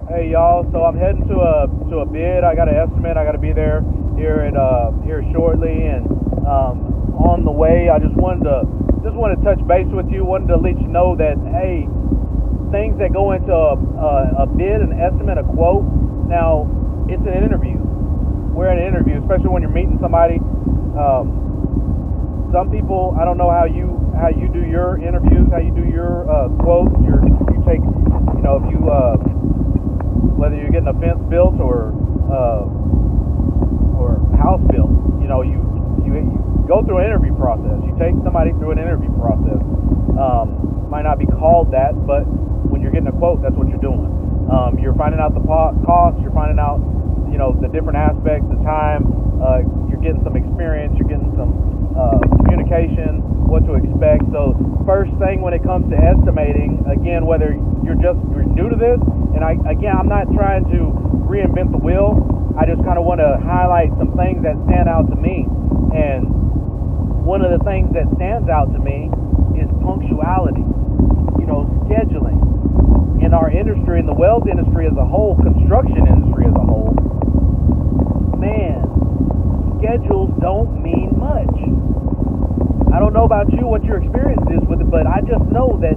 Hey y'all, so I'm heading to a bid. I got an estimate. I got to be there here shortly, and on the way, I just wanted to touch base with you. Wanted to let you know that hey, things that go into a bid, an estimate, a quote. Now it's an interview. We're in an interview, especially when you're meeting somebody. Some people, I don't know how you do your interviews, how you do your quotes. You take, if you whether you're getting a fence built or house built, you go through an interview process. You take somebody through an interview process. Might not be called that, but when you're getting a quote, that's what you're doing. You're finding out the cost. You're finding out, the different aspects, the time. You're getting some experience. You're getting some communication, what to expect. So first thing when it comes to estimating, again, whether you're new to this, and I'm not trying to reinvent the wheel. I just kind of want to highlight some things that stand out to me. And one of the things that stands out to me is punctuality, scheduling. In our industry, in the weld industry as a whole, construction industry as a whole, man, schedules don't mean much. I don't know about you, what your experience is with it, but I just know that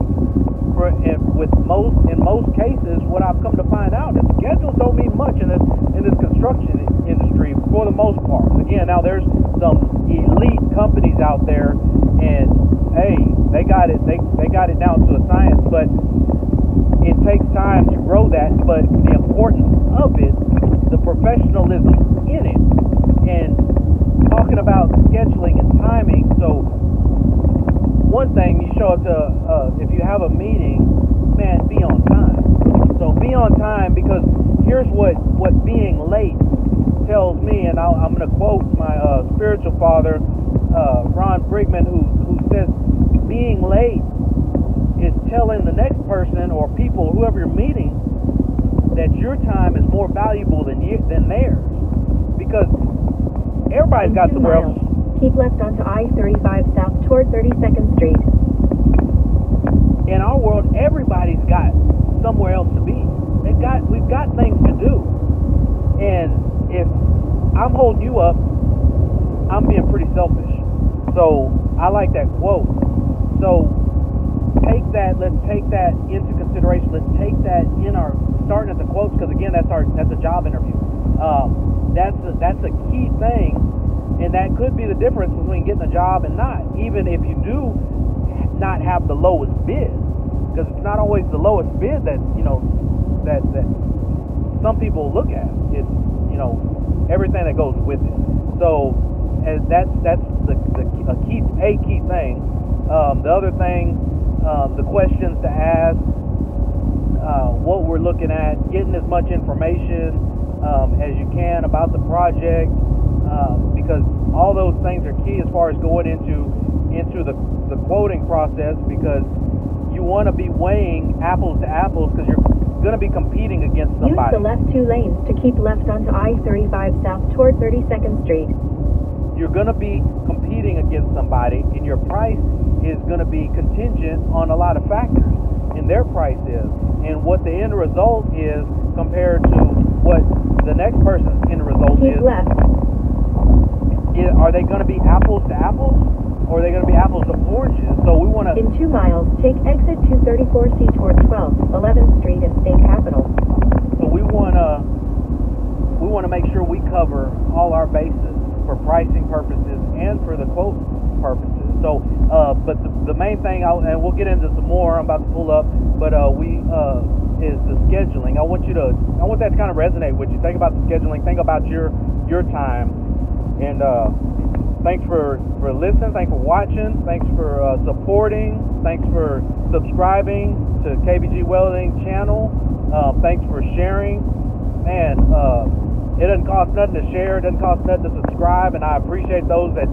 in most cases, what I've come to find out is schedules don't mean much in this construction industry for the most part. Again, now there's some elite companies out there, and hey, they got it down to a science, but it takes time to grow that. But the importance of it, the professionalism in it, and talking about scheduling and timing. So one thing, you show up to, if you have a meeting, man, be on time. So be on time, because here's what being late tells me, and I'm going to quote my spiritual father, Ron Brigman, who says, being late is telling the next person or people, whoever you're meeting, that your time is more valuable than theirs, because everybody's got somewhere else. Keep left onto I-35 south toward 32nd Street. In our world, everybody's got somewhere else to be. We've got things to do. And if I'm holding you up, I'm being pretty selfish. So I like that quote. So let's take that into consideration. Let's take that in our starting at the quotes, because again, that's a job interview. That's a key thing. And that could be the difference between getting a job and not, even if you do not have the lowest bid, because it's not always the lowest bid that that some people look at. It's everything that goes with it. So as that's a key thing. The other thing, the questions to ask, what we're looking at, getting as much information as you can about the project. Because all those things are key as far as going into the quoting process, because you want to be weighing apples to apples, because you're going to be competing against somebody. Use the left 2 lanes to keep left onto I-35 south toward 32nd Street. You're going to be competing against somebody, and your price is going to be contingent on a lot of factors, and their price is, and what the end result is compared to what the next person's end result is. Keep left. Are they going to be apples to apples, or are they going to be apples to oranges? So we want to... In 2 miles, take exit 234C toward 11th Street and State Capitol. So we want to make sure we cover all our bases for pricing purposes and for the quote purposes. So, but the main thing, and we'll get into some more, I'm about to pull up, but is the scheduling. I want that to kind of resonate with you. Think about the scheduling. Think about your time. And thanks for listening. Thanks for watching. Thanks for supporting. Thanks for subscribing to KBG Welding channel. Thanks for sharing. Man, it doesn't cost nothing to share. It doesn't cost nothing to subscribe. And I appreciate those that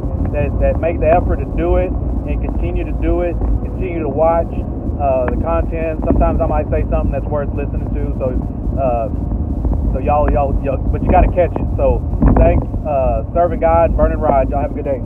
make the effort to do it and continue to do it. Continue to watch the content. Sometimes I might say something that's worth listening to. So y'all, but you got to catch it. So thanks, serving God, burning rod. Y'all have a good day.